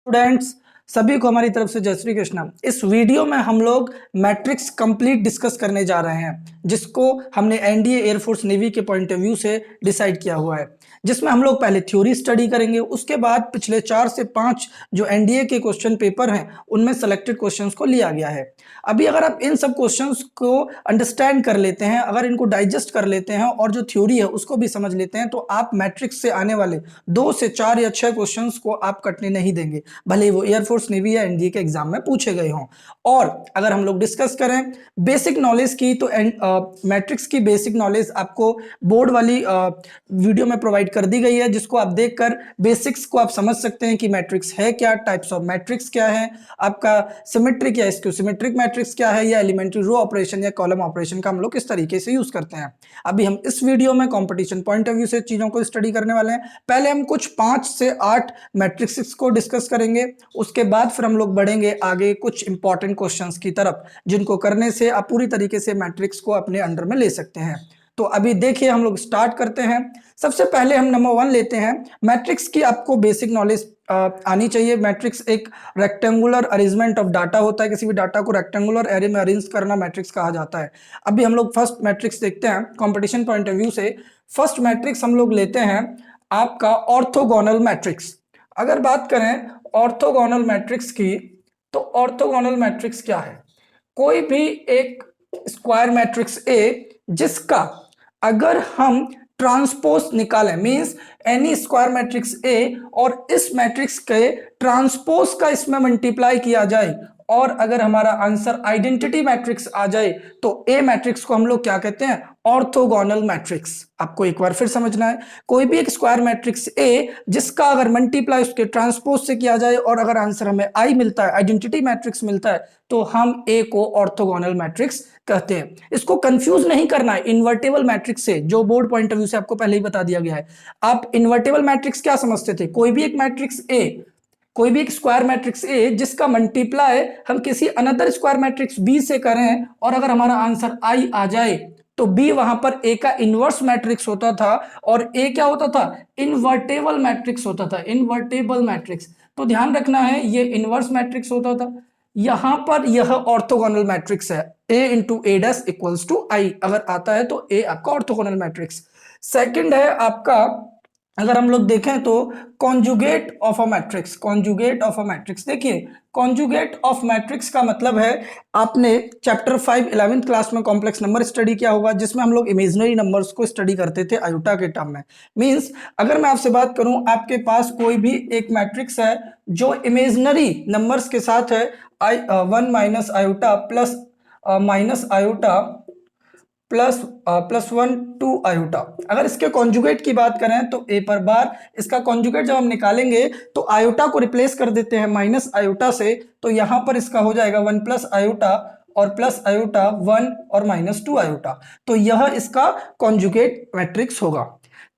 Students सभी को हमारी तरफ से जय श्री कृष्णा। इस वीडियो में हम लोग मैट्रिक्स कंप्लीट डिस्कस करने जा रहे हैं, जिसको हमने एनडीए एयरफोर्स नेवी के पॉइंट ऑफ व्यू से डिसाइड किया हुआ है, जिसमें हम लोग पहले थ्योरी स्टडी करेंगे। उसके बाद पिछले 4 से 5 जो एनडीए के क्वेश्चन पेपर हैं उनमें सेलेक्टेड क्वेश्चंस को लिया गया है। अभी अगर आप इन सब क्वेश्चंस को अंडरस्टैंड कर लेते हैं, अगर इनको डाइजेस्ट कर लेते हैं और जो थ्योरी है उसको भी समझ लेते हैं, तो आप मैट्रिक्स से आने वाले 2 से 4 या 6 क्वेश्चंस को आप कटने नहीं देंगे, भले वो एयरफोर्स नेवी या एनडीए के एग्जाम में पूछे गए हों। और अगर हम लोग डिस्कस करें बेसिक नॉलेज की, तो मैट्रिक्स की बेसिक नॉलेज आपको बोर्ड वाली वीडियो में प्रोवाइड कर दी गई है, जिसको आप देखकर बेसिक्स को आप समझ सकते हैं कि मैट्रिक्स है क्या, टाइप्स ऑफ मैट्रिक्स क्या है, आपका सिमेट्रिक या स्क्यू सिमेट्रिक मैट्रिक्स क्या है, या एलिमेंट्री रो ऑपरेशन या कॉलम ऑपरेशन का हम लोग किस तरीके से यूज करते हैं। अभी हम इस वीडियो में कंपटीशन पॉइंट ऑफ व्यू से चीजों को स्टडी करने वाले हैं। पहले हम कुछ 5 से 8 मैट्रिक्स को डिस्कस करेंगे, उसके बाद फिर हम लोग बढ़ेंगे आगे कुछ इंपॉर्टेंट क्वेश्चंस की तरफ, जिनको करने से आप पूरी तरीके से मैट्रिक्स को अपने अंडर में ले सकते हैं। तो अभी देखिए हम लोग स्टार्ट करते हैं। सबसे पहले हम नंबर 1 लेते हैं। मैट्रिक्स की आपको बेसिक नॉलेज आनी चाहिए। मैट्रिक्स एक रेक्टेंगुलर अरेंजमेंट ऑफ डाटा होता है। किसी भी डाटा को रेक्टेंगुलर एरे में अरेंज करना मैट्रिक्स कहा जाता है। अभी हम लोग फर्स्ट मैट्रिक्स देखते हैं कंपटीशन पॉइंट ऑफ व्यू से। फर्स्ट मैट्रिक्स हम लोग लेते हैं आपका ऑर्थोगोनल मैट्रिक्स। अगर बात करें ऑर्थोगोनल मैट्रिक्स की, तो ऑर्थोगोनल मैट्रिक्स क्या है? कोई भी एक स्क्वायर मैट्रिक्स ए जिसका अगर हम ट्रांसपोज निकालें, means N E square matrix A, और इस मैट्रिक्स के ट्रांसपोज का इसमें मल्टीप्लाई किया जाए और अगर हमारा आंसर आइडेंटिटी मैट्रिक्स आ जाए, तो ए मैट्रिक्स को हम लोग क्या कहते हैं? Orthogonal matrix. आपको एक बार फिर समझना है, कोई भी एक स्क्वायर मैट्रिक्स ए जिसका अगर मल्टीप्लाई उसके ट्रांसपोज से किया जाए और अगर आंसर हमें आई मिलता है, आइडेंटिटी मैट्रिक्स मिलता है, तो हम ए को ऑर्थोगोनल मैट्रिक्स कहते हैं। इसको कंफ्यूज नहीं करना है इन्वर्टेबल मैट्रिक्स से, जो बोर्ड पॉइंट ऑफ व्यू से आपको पहले ही बता दिया गया है। आप इन्वर्टेबल मैट्रिक्स क्या समझते थे? कोई भी एक मैट्रिक्स ए, कोई भी एक स्क्वायर मैट्रिक्स ए जिसका मल्टीप्लाई हम किसी अनदर स्क्वायर मैट्रिक्स बी से करें और अगर हमारा आंसर आई आ जाए, तो बी वहां पर ए का इनवर्स मैट्रिक्स होता था और ए क्या होता था? इन्वर्टेबल मैट्रिक्स होता था, इन्वर्टेबल मैट्रिक्स। तो ध्यान रखना है, ये इनवर्स मैट्रिक्स होता था। यहां पर यह ऑर्थोगोनल मैट्रिक्स है, A into A dash equals to I अगर आता है तो ए आपका ऑर्थोगोनल मैट्रिक्स। सेकंड है आपका, अगर हम लोग देखें तो conjugate of a matrix. Conjugate of a matrix, देखिए कॉन्जुगेट ऑफ मैट्रिक्स का मतलब है, आपने चैप्टर 5 11th क्लास में कॉम्प्लेक्स नंबर स्टडी किया होगा, जिसमें हम लोग इमेजिनरी नंबर्स को स्टडी करते थे आयोटा के टर्म में। मींस अगर मैं आपसे बात करूं, आपके पास कोई भी एक मैट्रिक्स है जो इमेजिनरी नंबर्स के साथ है, 1 minus iota plus minus iota plus plus 1 2 iota. अगर इसके कॉन्जुगेट की बात करें तो ए पर बार, इसका कॉन्जुगेट जब हम निकालेंगे तो आयोटा को रिप्लेस कर देते हैं माइनस आयोटा से, तो यहां पर इसका हो जाएगा 1 प्लस आयोटा और प्लस आयोटा 1 और माइनस 2 आयोटा। तो यह इसका कॉन्जुगेट मैट्रिक्स होगा।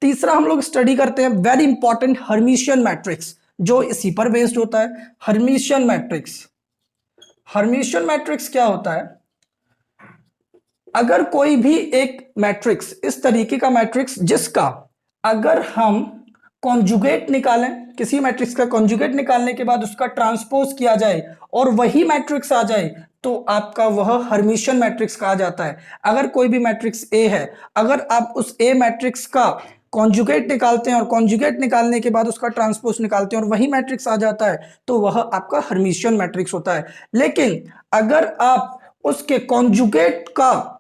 तीसरा हम लोग स्टडी करते हैं वेरी इंपॉर्टेंट हर्मिशियन मैट्रिक्स, जो इसी पर बेस्ड होता है। हर्मिशियन मैट्रिक्स, हर्मिशियन मैट्रिक्स क्या होता है? अगर कोई भी एक मैट्रिक्स, इस तरीके का मैट्रिक्स जिसका अगर हम कॉन्जुगेट निकालें, किसी मैट्रिक्स का कॉन्जुगेट निकालने के बाद उसका ट्रांसपोज किया जाए और वही मैट्रिक्स आ जाए, तो आपका वह हर्मिशियन मैट्रिक्स कहा जाता है। अगर कोई भी मैट्रिक्स ए है, अगर आप उस ए मैट्रिक्स का कॉन्जुगेट निकालते हैं और कॉन्जुगेट निकालने के बाद उसका ट्रांसपोज निकालते हैं और वही मैट्रिक्स आ जाता है, तो वह आपका हर्मिशियन मैट्रिक्स होता है। लेकिन अगर आप उसके कॉन्जुगेट का,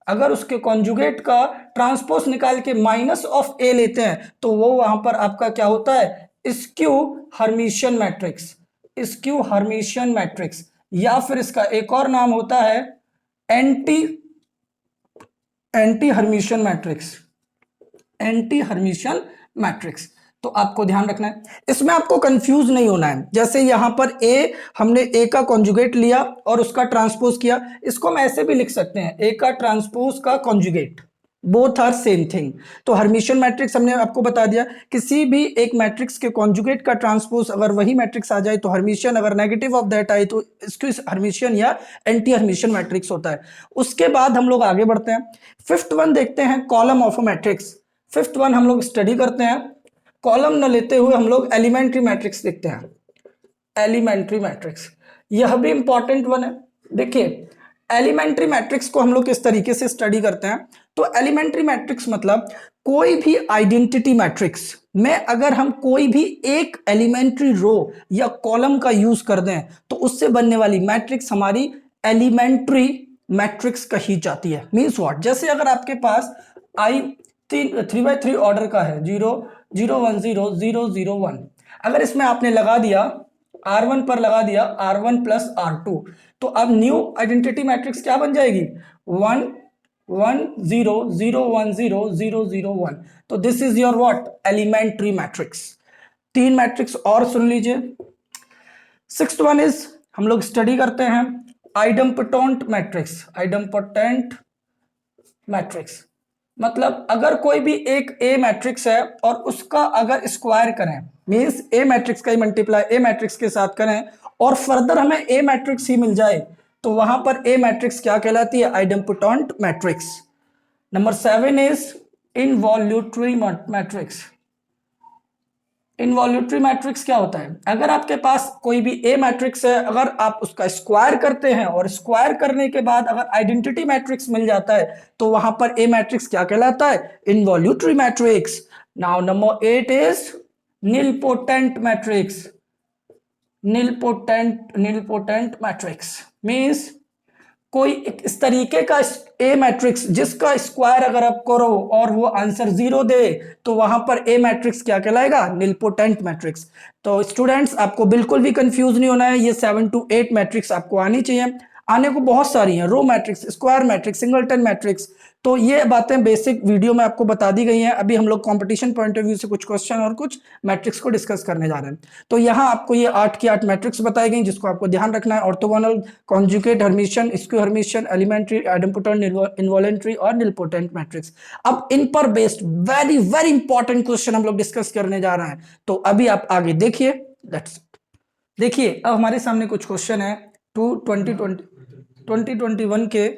अगर उसके कॉन्जुगेट का ट्रांसपोज निकाल के माइनस ऑफ ए लेते हैं, तो वो वहां पर आपका क्या होता है? Skew Hermitian matrix, skew Hermitian matrix, या फिर इसका एक और नाम होता है anti Hermitian matrix, anti Hermitian matrix. तो आपको ध्यान रखना है, इसमें आपको कंफ्यूज नहीं होना है। जैसे यहां पर ए, हमने ए का कॉन्जुगेट लिया और उसका ट्रांसपोज किया, इसको हम ऐसे भी लिख सकते हैं, ए का ट्रांसपोज का conjugate, both are same thing. तो हर्मिशियन मैट्रिक्स हमने आपको बता दिया, किसी भी एक मैट्रिक्स के कॉन्जुगेट का ट्रांसपोज अगर वही मैट्रिक्स आ जाए तो हर्मिशियन, अगर नेगेटिव ऑफ दैट आए तो इसको हर्मिशियन या एंटी हर्मिशियन मैट्रिक्स होता है। उसके बाद हम लोग आगे बढ़ते हैं, फिफ्थ वन देखते हैं, column of a matrix. Fifth one हम लोग स्टडी करते हैं, कॉलम न लेते हुए हम लोग एलिमेंट्री मैट्रिक्स देखते हैं। एलिमेंट्री मैट्रिक्स, यह भी इंपॉर्टेंट वन है। देखिए एलिमेंट्री मैट्रिक्स को हम लोग किस तरीके से स्टडी करते हैं, तो एलिमेंट्री मैट्रिक्स मतलब कोई भी आइडेंटिटी मैट्रिक्स में अगर हम कोई भी एक एलिमेंट्री रो या कॉलम का यूज कर दें तो उससे बनने वाली मैट्रिक्स हमारी एलिमेंट्री मैट्रिक्स कही जाती है। मींस व्हाट, जैसे अगर आपके पास आई 3x3 ऑर्डर का है 0 0 1 0 0 0 1, अगर इसमें आपने लगा दिया R1 पर लगा दिया R1 प्लस R2, तो अब न्यू आइडेंटिटी मैट्रिक्स क्या बन जाएगी 1 1 0 0 1 0 0 0 1। तो this is your what elementary matrix. तीन मैट्रिक्स और सुन लीजिए। सिक्स्थ वन इज हम लोग स्टडी करते हैं आइडेम्पोटेंट मैट्रिक्स। आइडेम्पोटेंट मैट्रिक्स मतलब अगर कोई भी एक ए मैट्रिक्स है और उसका अगर स्क्वायर करें, मींस ए मैट्रिक्स का ही मल्टीप्लाई ए मैट्रिक्स के साथ करें और फर्दर हमें ए मैट्रिक्स ही मिल जाए, तो वहां पर ए मैट्रिक्स क्या कहलाती है idempotent matrix. Number 7 is involutory matrix. Involutory matrix क्या होता है, अगर आपके पास कोई भी ए मैट्रिक्स है, अगर आप उसका स्क्वायर करते हैं और स्क्वायर करने के बाद अगर आइडेंटिटी मैट्रिक्स मिल जाता है तो वहां पर ए मैट्रिक्स क्या कहलाता है involutory matrix. Now number 8 is nilpotent matrix. Nilpotent matrix means कोई इस तरीके का ए मैट्रिक्स जिसका स्क्वायर अगर आप करो और वो आंसर 0 दे तो वहां पर ए मैट्रिक्स क्या कहलाएगा निलपोटेंट मैट्रिक्स। तो स्टूडेंट्स आपको बिल्कुल भी कंफ्यूज नहीं होना है, ये 7 to 8 मैट्रिक्स आपको आनी चाहिए। आने को बहुत सारी हैं, row matrix, square matrix, singleton matrix, तो ये बातें बेसिक वीडियो में आपको बता दी गई हैं। अभी हम लोग कंपटीशन पॉइंट ऑफ व्यू से कुछ क्वेश्चन और कुछ मैट्रिक्स को डिस्कस करने जा रहे हैं। तो यहाँ आपको ये 8 की 8 मैट्रिक्स बताई गई जिसको आपको ध्यान रखना है, orthogonal, conjugate, Hermitian, skew Hermitian, elementary, idempotent, involutory और निलपोटेंट मैट्रिक्स। अब इन पर based very very important question हम लोग डिस्कस करने जा रहे हैं, तो अभी आप आगे देखिए। देखिए अब हमारे सामने कुछ क्वेश्चन है 2021 के।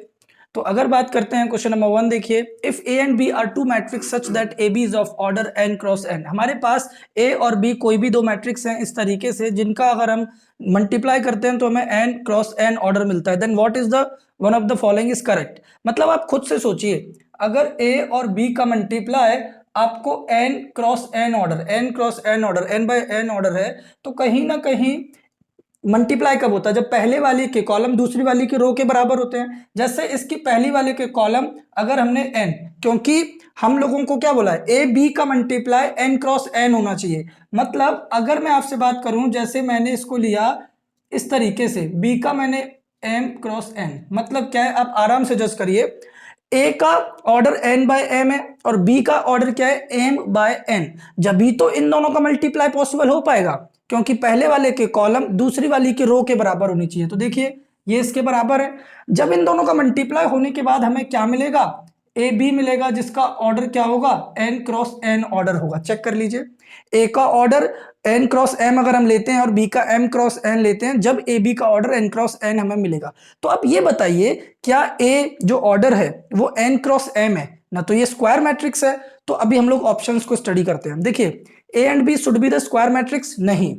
तो अगर बात करते हैं क्वेश्चन नंबर 1, देखिए if A and B are two matrix such that A B is of order n cross n। हमारे पास ए और बी कोई भी दो मैट्रिक्स हैं इस तरीके से जिनका अगर हम मल्टीप्लाई करते हैं तो हमें n क्रॉस n ऑर्डर मिलता है, then what is the one of the following is correct. मतलब आप खुद से सोचिए, अगर ए और बी का मल्टीप्लाई आपको n cross n order, n cross n order, n by n order है, तो कहीं ना कहीं मल्टीप्लाई कब होता है जब पहले वाली के कॉलम दूसरी वाली के रो के बराबर होते हैं। जैसे इसकी पहली वाले के कॉलम अगर हमने n, क्योंकि हम लोगों को क्या बोला है ए बी का मल्टीप्लाई n क्रॉस n होना चाहिए। मतलब अगर मैं आपसे बात करूं, जैसे मैंने इसको लिया इस तरीके से, b का मैंने m क्रॉस n, मतलब क्या है आप आराम से जज करिए, ए का ऑर्डर n बाय m है और b का ऑर्डर क्या है m बाय n, जब भी तो इन दोनों का मल्टीप्लाई पॉसिबल हो पाएगा क्योंकि पहले वाले के कॉलम दूसरी वाली के रो के बराबर होनी चाहिए। तो देखिए ये इसके बराबर है, जब इन दोनों का मल्टीप्लाई होने के बाद हमें क्या मिलेगा ए बी मिलेगा जिसका ऑर्डर क्या होगा n क्रॉस n ऑर्डर होगा। चेक कर लीजिए, ए का ऑर्डर n क्रॉस m अगर हम लेते हैं और b का m क्रॉस n लेते हैं, जब ए बी का ऑर्डर n क्रॉस n हमें मिलेगा। तो अब ये बताइए क्या ए जो ऑर्डर है वो n क्रॉस m है ना, तो ये स्क्वायर मैट्रिक्स है। तो अभी हम लोग ऑप्शंस को स्टडी करते हैं। देखिए A and B should be the square matrix, नहीं,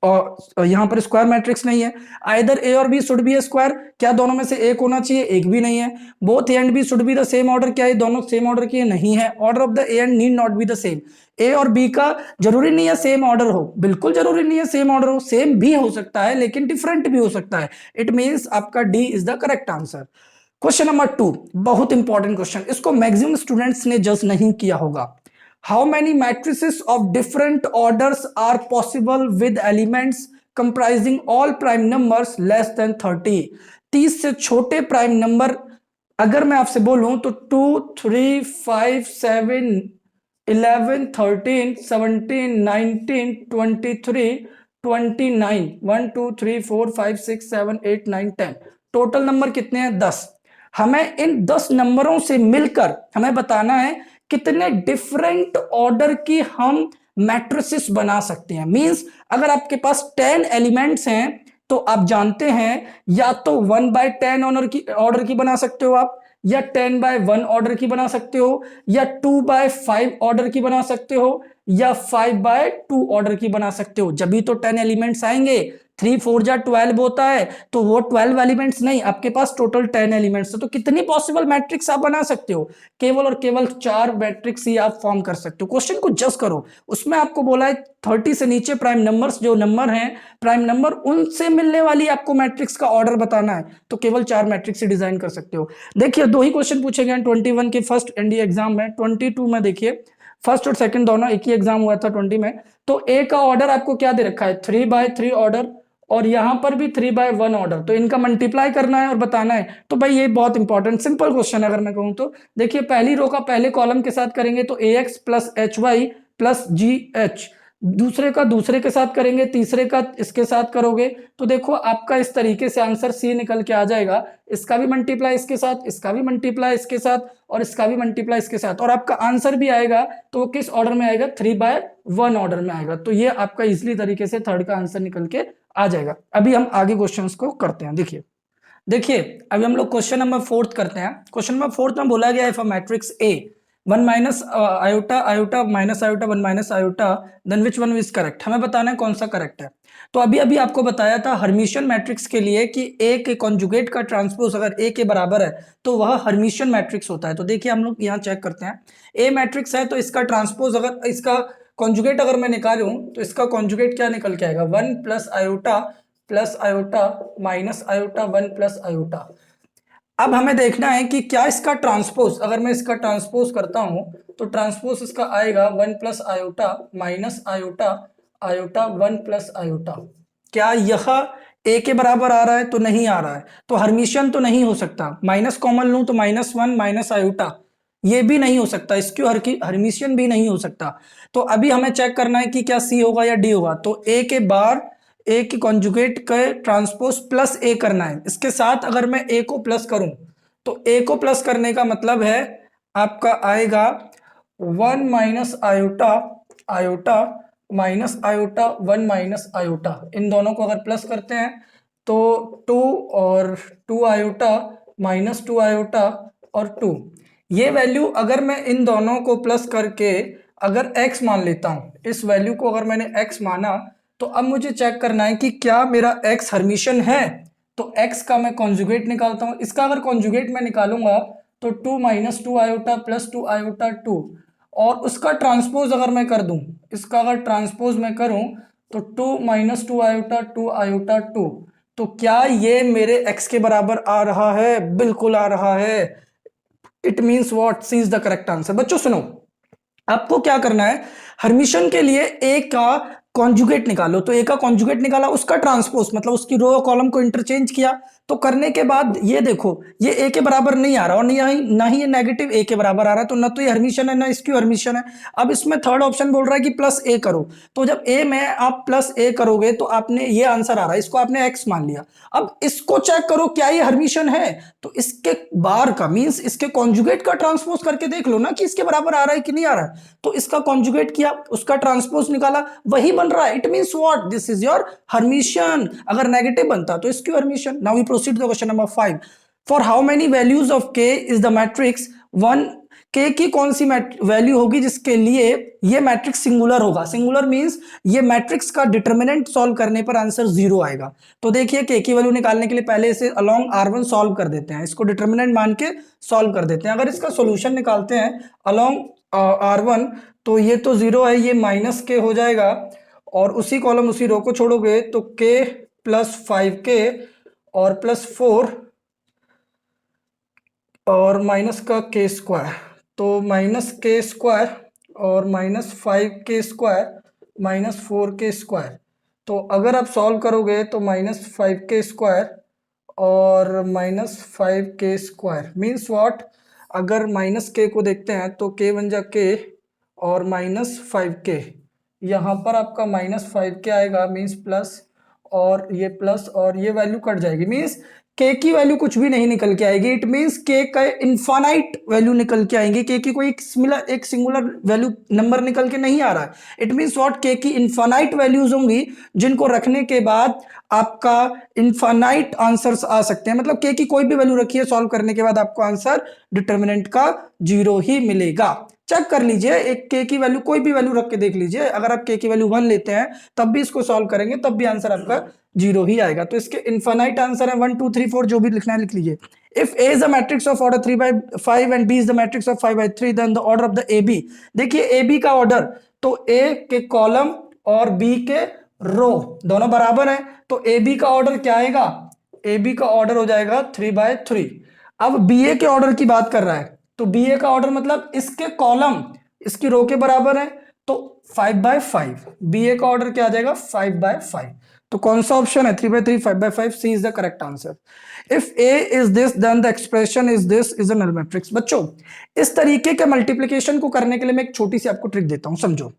और यहां पर स्क्वायर मैट्रिक्स नहीं है। आइदर ए और B should be a square, क्या दोनों में से एक होना चाहिए, एक भी नहीं है। Both A and B should be the same order, क्या ये दोनों सेम ऑर्डर के नहीं है। Order of the A and need not be the same, A और बी का जरूरी नहीं है सेम ऑर्डर हो, बिल्कुल जरूरी नहीं है सेम ऑर्डर हो, सेम भी हो सकता है लेकिन डिफरेंट भी हो सकता है। इट मींस आपका D is the correct answer. Question number 2 बहुत इंपॉर्टेंट क्वेश्चन, इसको मैक्सिमम स्टूडेंट्स ने जज नहीं किया होगा। How many matrices of different orders are possible with elements comprising all prime numbers less than 30? 30 से छोटे प्राइम नंबर अगर मैं आपसे बोलूं तो 2 3 5 7 11 13 17 19 23 29 1 2 3 4 5 6 7 8 9 10, टोटल नंबर कितने हैं 10। हमें इन 10 नंबरों से मिलकर हमें बताना है कितने डिफरेंट ऑर्डर की हम मैट्रिसेस बना सकते हैं। मींस अगर आपके पास 10 एलिमेंट्स हैं तो आप जानते हैं या तो 1 बाय 10 ऑर्डर की बना सकते हो आप, या 10 बाय 1 ऑर्डर की बना सकते हो, या 2 बाय 5 ऑर्डर की बना सकते हो, या 5 बाय 2 ऑर्डर की बना सकते हो। जब भी तो 10 एलिमेंट्स आएंगे 3 4 जा 12 होता है, तो वो 12 एलिमेंट्स नहीं, आपके पास टोटल 10 एलिमेंट्स है। तो कितनी पॉसिबल मैट्रिक्स आप बना सकते हो? केवल और केवल 4 मैट्रिक्स ही आप फॉर्म कर सकते हो। क्वेश्चन को जस्ट करो, उसमें आपको बोला है 30 से नीचे प्राइम नंबर्स जो नंबर हैं, प्राइम नंबर उनसे मिलने वाली आपको मैट्रिक्स का ऑर्डर बताना है, तो केवल 4 मैट्रिक्स ही डिजाइन कर सकते हो। देखिए 2 ही क्वेश्चन पूछे गए 21 के फर्स्ट एनडीए एग्जाम में। 22 में देखिए फर्स्ट और सेकंड दोनों एक ही एग्जाम हुआ था 20 में। तो ए का ऑर्डर आपको क्या दे रखा है? 3/3 ऑर्डर, और यहां पर भी 3/1 ऑर्डर। तो इनका मल्टीप्लाई करना है और बताना है। तो भाई ये बहुत इंपॉर्टेंट सिंपल क्वेश्चन है अगर मैं कहूं तो। देखिए पहली रो का पहले कॉलम के साथ करेंगे तो ax plus h y plus g h, दूसरे का दूसरे के साथ करेंगे, तीसरे का इसके साथ करोगे, तो देखो आपका इस तरीके से आंसर सी निकल के आ जाएगा। इसका भी मल्टीप्लाई इसके साथ, इसका भी मल्टीप्लाई इसके साथ, और इसका भी मल्टीप्लाई इसके साथ, और आपका आंसर भी आएगा तो वो किस ऑर्डर में आएगा? 3/1 ऑर्डर में आएगा। तो ये आपका इजिली तरीके से थर्ड का आंसर निकल के आ जाएगा। अभी हम आगे क्वेश्चंस को करते हैं। देखिए देखिए अभी हम लोग क्वेश्चन नंबर 4 करते हैं। क्वेश्चन नंबर 4 में बोला गया है for matrix A 1 minus iota iota minus iota 1 minus iota, then which one is correct. हमें बताना है कौन सा करेक्ट है। तो अभी अभी आपको बताया था हर्मिशियन मैट्रिक्स के लिए कि ए के कॉन्जुगेट का ट्रांसपोज अगर ए के बराबर है तो वह हर्मिशियन मैट्रिक्स होता है। तो देखिए हम लोग यहाँ चेक करते हैं, ए मैट्रिक्स है तो इसका ट्रांसपोज अगर इसका कॉन्जुगेट अगर मैं निकालूं तो इसका कॉन्जुगेट क्या निकल के आएगा? 1 plus iota minus iota 1 plus iota. अब हमें देखना है कि क्या इसका ट्रांसपोज, अगर मैं इसका ट्रांसपोज करता हूं तो ट्रांसपोज इसका आएगा 1 plus iota minus iota iota 1 plus iota. क्या यह ए के बराबर आ रहा है? तो नहीं आ रहा है, तो हर्मिशियन तो नहीं हो सकता। माइनस कॉमन लूं तो -1 माइनस आयोटा, ये भी नहीं हो सकता। इसक्यू हर्मिशियन भी नहीं हो सकता। तो अभी हमें चेक करना है कि क्या सी होगा या डी होगा। तो ए के बार ए की कॉन्जुगेट का ट्रांसपोज प्लस ए करना है। इसके साथ अगर मैं ए को प्लस करूं तो ए को प्लस करने का मतलब है आपका आएगा 1 minus iota iota minus iota 1 minus iota. इन दोनों को अगर प्लस करते हैं तो 2 और 2 आयोटा माइनस 2 आयोटा और 2। ये वैल्यू अगर मैं इन दोनों को प्लस करके अगर x मान लेता हूं, इस वैल्यू को अगर मैंने x माना, तो अब मुझे चेक करना है कि क्या मेरा x हर्मिशियन है। तो x का मैं कॉन्जुगेट निकालता हूं। इसका अगर कॉन्जुगेट मैं निकालूंगा तो 2 माइनस 2 आयोटा प्लस 2 आयोटा 2, और उसका ट्रांसपोज अगर मैं कर दूं, इसका अगर ट्रांसपोज मैं करूं तो 2 माइनस 2 आयोटा 2 आयोटा 2। तो क्या ये मेरे x के बराबर आ रहा है? बिल्कुल आ रहा है। It means what? C is the correct answer. बच्चों सुनो, आपको क्या करना है, हर्मिशियन के लिए ए का कॉन्जुगेट निकालो। तो ए का कॉन्जुगेट निकाला, उसका ट्रांसपोज मतलब उसकी रो कॉलम को इंटरचेंज किया। तो करने के बाद ये देखो ये ए के बराबर नहीं आ रहा, और ना ही ये नेगेटिव ए के बराबर आ रहा है, तो ना तो ये हर्मिशियन है ना इसकी हर्मिशियन है। अब इसमें थर्ड ऑप्शन बोल रहा है कि प्लस ए करो। तो जब ए में आप प्लस ए करोगे तो आपने ये आंसर आ रहा है, इसको आपने एक्स मान लिया। अब इसको चेक करो क्या ये हर्मिशियन है। तो इसके बार का मींस इसके कॉन्जुगेट का ट्रांसपोज करके देख लो ना कि इसके बराबर आ रहा है कि नहीं आ रहा है। तो इसका कॉन्जुगेट किया, उसका ट्रांसपोज निकाला, वही बन रहा है। It means what? This is your Hermitian. अगर नेगेटिव बनता तो इसकी Hermitian. Now we proceed to question number 5। For how many values of k is the matrix 1? k की कौन सी वैल्यू होगी जिसके लिए ये मैट्रिक्स सिंगुलर होगा? सिंगुलर मींस ये मैट्रिक्स का डिटरमिनेंट सॉल्व करने पर आंसर 0 आएगा। तो देखिए k की वैल्यू निकालने के लिए पहले इसे अलोंग r1 सॉल्व कर देते हैं, इसको डिटरमिनेंट मान के सॉल्व कर देते हैं। अगर इसका सोल्यूशन निकालते हैं अलोंग r1 तो ये तो 0 है, ये माइनस k हो जाएगा, और उसी कॉलम उसी रो को छोड़ोगे तो k प्लस 5k और प्लस 4 और माइनस का k स्क्वायर, तो माइनस k स्क्वायर और minus 5k square minus 4k square. तो अगर आप सॉल्व करोगे तो माइनस 5k स्क्वायर और minus 5k square means what? अगर माइनस k को देखते हैं तो k बन जा k और माइनस 5k, यहाँ पर आपका माइनस 5k आएगा मीन्स प्लस, और ये प्लस और ये वैल्यू कट जाएगी मीन्स k की वैल्यू कुछ भी नहीं निकल के आएगी। इट मीन्स k का इनफाइनाइट वैल्यू निकल के आएंगे। k की कोई एक सिंगुलर वैल्यू नंबर निकल के नहीं आ रहा है। It means what? k की इनफाइनाइट वैल्यूज होंगी जिनको रखने के बाद आपका इनफाइनाइट आंसर्स आ सकते हैं। मतलब k की कोई भी वैल्यू रखिए, सॉल्व करने के बाद आपको आंसर डिटर्मिनेंट का 0 ही मिलेगा। चेक कर लीजिए, एक के की वैल्यू कोई भी वैल्यू रख के देख लीजिए, अगर आप के की वैल्यू 1 लेते हैं तब भी इसको सॉल्व करेंगे तब भी आंसर आपका 0 ही आएगा। तो इसके इनफाइनाइट आंसर है 1 2 3 4, जो भी लिखना है लिख लीजिए। If A is the matrix of order 3/5 and B is the matrix of 5/3, then the order of the A B. देखिए ए बी का ऑर्डर, तो ए के कॉलम और बी के रो दोनों बराबर है, तो ए बी का ऑर्डर क्या आएगा, ए बी का ऑर्डर हो जाएगा 3/3। अब बी ए के ऑर्डर की बात कर रहा है, तो बी ए का ऑर्डर मतलब इसके कॉलम इसकी रो के बराबर है, तो 5/5, बी ए का ऑर्डर क्या आ जाएगा 5/5। तो कौन सा ऑप्शन है 3/3 5/5, C is the correct answer. If A is this then the expression is this is a null matrix. बच्चों इस तरीके के मल्टीप्लिकेशन को करने के लिए मैं एक छोटी सी आपको ट्रिक देता हूं, समझो।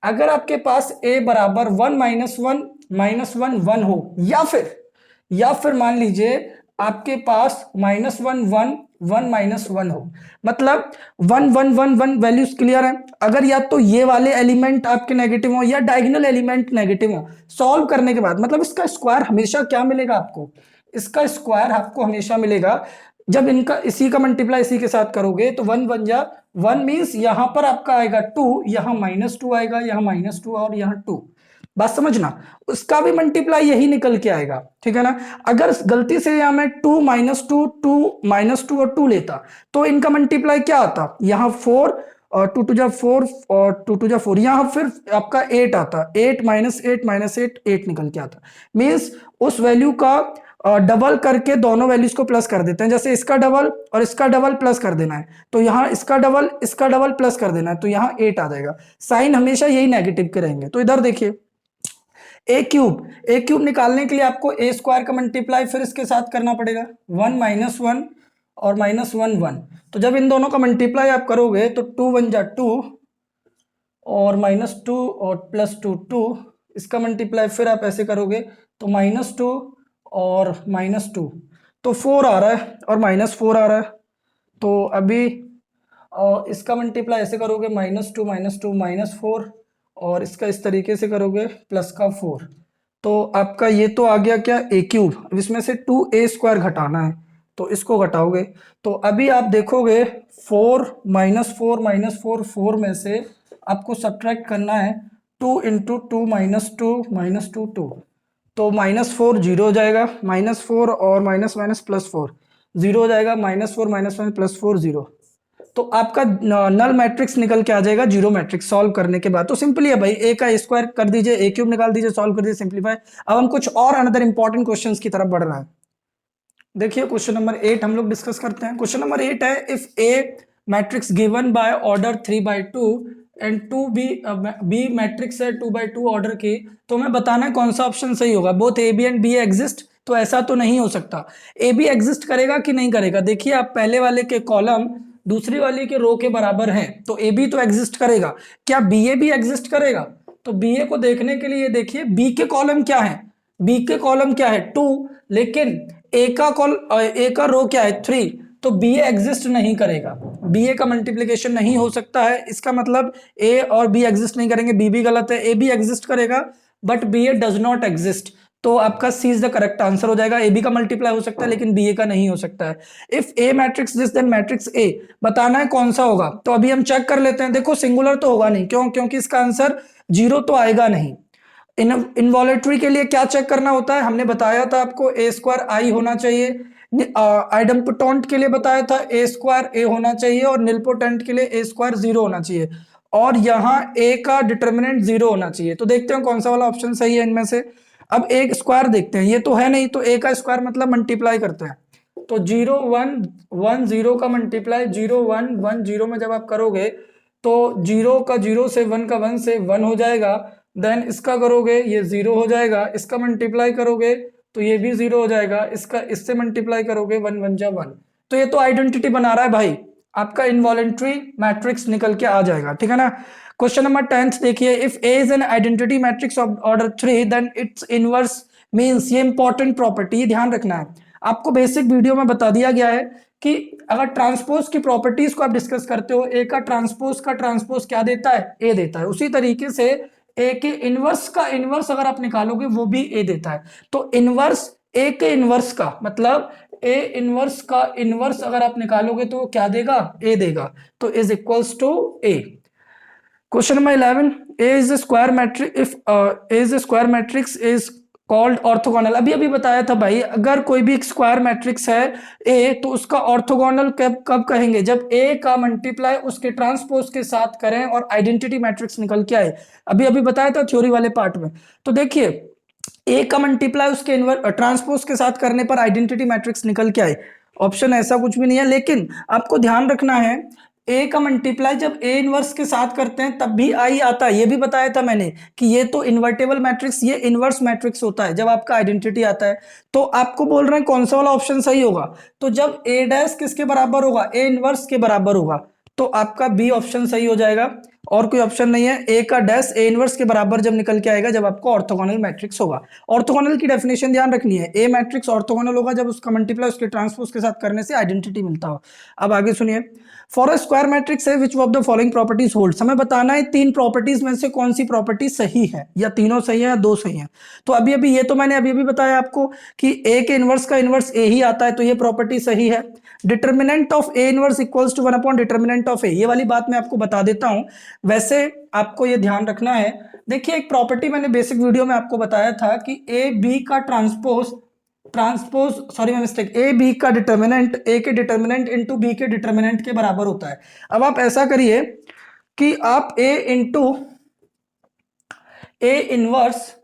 अगर आपके पास a बराबर 1 -1 1 हो, या फिर मान लीजिए आपके पास -1 1 1 -1 हो, मतलब 1 1 1 1 वैल्यूज क्लियर है। अगर या तो ये वाले एलिमेंट आपके नेगेटिव हो या डायगोनल एलिमेंट नेगेटिव हो, सॉल्व करने के बाद मतलब इसका स्क्वायर हमेशा क्या मिलेगा आपको, इसका स्क्वायर आपको हमेशा मिलेगा जब इनका इसी का मल्टीप्लाई इसी के साथ करोगे, तो 1 1 जा 1 मीन्स यहां पर आपका आएगा 2, यहां -2 आएगा, यहां -2 और यहां 2। बात समझना, उसका भी मल्टीप्लाई यही निकल के आएगा, ठीक है ना। अगर गलती से यहां मैं 2 -2 2 -2 और 2 लेता तो इनका मल्टीप्लाई क्या आता, यहां 4 और 2 2 जा 4 और 2 2 जा 4, यहां फिर आपका 8 आता, 8 -8 8 निकल के आता। मीन्स उस वैल्यू का डबल करके दोनों वैल्यूज को प्लस कर देते हैं, जैसे इसका डबल और इसका डबल प्लस कर देना है, तो यहाँ इसका डबल प्लस कर देना है, तो यहाँ 8 आ जाएगा। साइन हमेशा यही नेगेटिव के रहेंगे। तो इधर देखिए ए क्यूब निकालने के लिए आपको ए स्क्वायर का मल्टीप्लाई फिर इसके साथ करना पड़ेगा, 1 -1 और -1 1। तो जब इन दोनों का मल्टीप्लाई आप करोगे तो 2 1 जा 2 और -2 और +2 2, इसका मल्टीप्लाई फिर आप ऐसे करोगे तो -2 और -2, तो 4 आ रहा है और -4 आ रहा है। तो अभी इसका मल्टीप्लाई ऐसे करोगे -2 -4, और इसका इस तरीके से करोगे +4। तो आपका ये तो आ गया क्या ए क्यूब। अब इसमें से 2a स्क्वायर घटाना है, तो इसको घटाओगे तो अभी आप देखोगे 4 -4 4 में से आपको सब्ट्रैक्ट करना है 2 × 2 -2 2, तो -4 0 हो जाएगा, -4 और माइनस +4 0 हो जाएगा, -4 +4 0। तो आपका नल मैट्रिक्स निकल के आ जाएगा जीरो मैट्रिक्स सॉल्व करने के बाद। तो सिंपली है भाई, ए का स्क्वायर कर दीजिए, ए क्यूब निकाल दीजिए, सॉल्व कर दीजिए, सिंपलीफाई। अब हम कुछ और अनदर इंपॉर्टेंट क्वेश्चंस की तरफ बढ़ रहे हैं। देखिए क्वेश्चन नंबर 8 हम लोग डिस्कस करते हैं। क्वेश्चन नंबर 8 है, if A matrix given by order 3/2 and 2 B matrix है 2/2 ऑर्डर की, तो हमें बताना है कौन सा ऑप्शन सही होगा। Both A B and B exist, तो ऐसा तो नहीं हो सकता। ए बी एग्जिस्ट करेगा कि नहीं करेगा, देखिए आप पहले वाले के कॉलम दूसरी वाली के रो के बराबर है, तो ए बी तो एग्जिस्ट करेगा। क्या बी ए भी एग्जिस्ट करेगा, तो बी ए को देखने के लिए देखिए बी के कॉलम क्या है, बी के कॉलम क्या है 2, लेकिन ए का रो क्या है 3, तो बी ए एग्जिस्ट नहीं करेगा, बी ए का मल्टीप्लिकेशन नहीं हो सकता है। इसका मतलब ए और बी एग्जिस्ट नहीं करेंगे, बी भी गलत है, ए बी एग्जिस्ट करेगा but B A does not exist. तो आपका C is the correct answer हो जाएगा। ए बी का मल्टीप्लाई हो सकता है लेकिन बी ए का नहीं हो सकता है। If A matrix this then matrix A, बताना है कौन सा होगा। तो अभी हम चेक कर लेते हैं। देखो सिंगुलर तो होगा नहीं, क्यों, क्योंकि इसका आंसर 0 तो आएगा नहीं। इनवॉलेटरी के लिए क्या चेक करना होता है, हमने बताया था आपको ए स्क्वायर आई होना चाहिए। आइडम्पोटेंट के लिए बताया था ए स्क्वायर ए होना चाहिए, और निलपोटेंट के लिए ए स्क्वायर 0 होना चाहिए, और यहाँ ए का डिटर्मिनेंट 0 होना चाहिए। तो देखते हैं कौन सा वाला ऑप्शन सही है इनमें से। अब एक स्क्वायर देखते हैं, ये तो है नहीं, तो ए का स्क्वायर मतलब मल्टीप्लाई करते हैं, तो 0 1 1 0 का मल्टीप्लाई 0 1 1 0 में जब आप करोगे तो 0 का 0 से 1 का 1 से 1 हो जाएगा। देन इसका करोगे ये 0 हो जाएगा, इसका मल्टीप्लाई करोगे तो ये भी 0 हो जाएगा, इसका इससे मल्टीप्लाई करोगे 1 1 जा 1। तो ये तो आइडेंटिटी बना रहा है भाई, आपका इनवॉलेंट्री मैट्रिक्स निकल के आ जाएगा, ठीक है ना। क्वेश्चन नंबर 10 देखिए, if A is an identity matrix of order 3 then its inverse means, ये इंपॉर्टेंट प्रॉपर्टी, ये ध्यान रखना है। आपको बेसिक वीडियो में बता दिया गया है कि अगर ट्रांसपोज की प्रॉपर्टीज को आप डिस्कस करते हो, ए का ट्रांसपोज क्या देता है, ए देता है। उसी तरीके से ए के इनवर्स का इनवर्स अगर आप निकालोगे वो भी ए देता है। तो इनवर्स ए के इनवर्स का मतलब ए इनवर्स का इनवर्स अगर आप निकालोगे तो क्या देगा, ए देगा, तो is equals to A. Question number 11, A is the square matrix if A is the square matrix is called orthogonal. अभी अभी बताया था भाई, अगर कोई भी एक स्क्वायर मैट्रिक्स है ए, तो उसका ऑर्थोगोनल कब कब कहेंगे, जब ए का मल्टीप्लाई उसके ट्रांसपोज के साथ करें और आइडेंटिटी मैट्रिक्स निकल के आए। अभी अभी बताया था थ्योरी वाले पार्ट में। तो देखिए, ए का मल्टीप्लाई उसके ट्रांसपोज के साथ करने पर आइडेंटिटी मैट्रिक्स निकल के आए। ऑप्शन ऐसा कुछ भी नहीं है, लेकिन आपको ध्यान रखना है ए का मल्टीप्लाई जब ए इनवर्स के साथ करते हैं तब भी आई आता है। ये भी बताया था मैंने कि ये तो इन्वर्टेबल मैट्रिक्स, ये इनवर्स मैट्रिक्स होता है जब आपका आइडेंटिटी आता है। तो आपको बोल रहे हैं कौन सा वाला ऑप्शन सही होगा, तो जब ए डैश किसके बराबर होगा, ए इनवर्स के बराबर होगा, तो आपका बी ऑप्शन सही हो जाएगा। और कोई ऑप्शन नहीं है। ए का डैश ए इनवर्स के बराबर जब निकल के आएगा जब आपको ऑर्थोगोनल मैट्रिक्स होगा। ऑर्थोगोनल की डेफिनेशन ध्यान रखनी है, ए मैट्रिक्स ऑर्थोगोनल होगा जब उसका मल्टीप्लाई उसके ट्रांसपोज के साथ करने से आइडेंटिटी मिलता हो। अब आगे सुनिए, फॉर अ स्क्वायर मैट्रिक्स है which of the following properties holds. हमें बताना है तीन प्रॉपर्टीज में से कौन सी प्रॉपर्टी सही है, या तीनों सही है या दो सही है। तो अभी अभी ये तो मैंने अभी अभी बताया आपको कि ए के इनवर्स का इनवर्स ए ही आता है, तो ये प्रॉपर्टी सही है। Determinant of A inverse equals to 1 upon determinant of A, ये वाली बात मैं आपको बता देता हूं। वैसे आपको ये ध्यान रखना है, देखिए एक प्रॉपर्टी मैंने बेसिक वीडियो में आपको बताया था कि ए बी का ट्रांसपोज सॉरी मैं मिस्टेक, ए बी का डिटर्मिनेंट ए के डिटर्मिनेंट इंटू बी के डिटर्मिनेंट के बराबर होता है। अब आप ऐसा करिए कि आप A into A inverse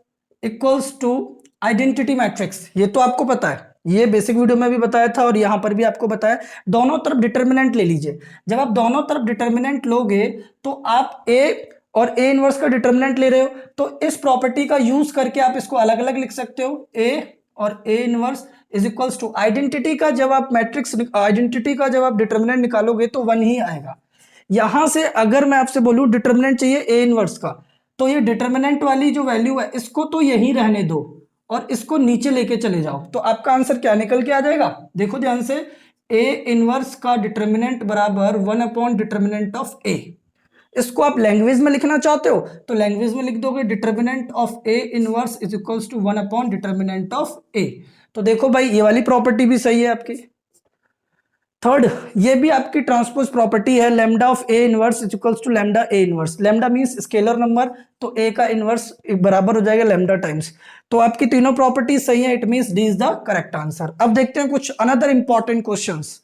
equals to identity matrix, ये तो आपको पता है, ये बेसिक वीडियो में भी बताया था और यहां पर भी आपको बताया। दोनों तरफ डिटर्मिनेंट ले लीजिए। जब आप दोनों तरफ डिटर्मिनेंट लोगे तो आप ए और ए इनवर्स का डिटर्मिनेंट ले रहे हो, तो इस प्रॉपर्टी का यूज करके आप इसको अलग अलग लिख सकते हो। ए और A inverse is equals to identity का जब आप मैट्रिक्स आइडेंटिटी का जब आप डिटर्मिनेंट निकालोगे तो 1 ही आएगा। यहां से अगर मैं आपसे बोलूं डिटर्मिनेंट चाहिए ए इनवर्स का, तो ये डिटर्मिनेंट वाली जो वैल्यू है इसको तो यही रहने दो और इसको नीचे लेके चले जाओ, तो आपका आंसर क्या निकल के आ जाएगा, देखो ध्यान से। ए इनवर्स का डिटर्मिनेंट बराबर 1 अपॉन डिटर्मिनेंट ऑफ ए। इसको आप लैंग्वेज में लिखना चाहते हो तो लैंग्वेज में लिख दोगे determinant of A inverse is equals to 1 upon determinant of A. तो देखो भाई ये वाली प्रॉपर्टी भी सही है आपकी। थर्ड, ये भी आपकी ट्रांसपोज प्रॉपर्टी है, lambda of A inverse is equals to lambda A inverse. Lambda means scalar number, तो ए का इनवर्स बराबर हो जाएगा लैम्डा टाइम्स। तो आपकी तीनों प्रॉपर्टीज सही है, it means D is the correct answer. अब देखते हैं कुछ अनदर इंपॉर्टेंट क्वेश्चंस।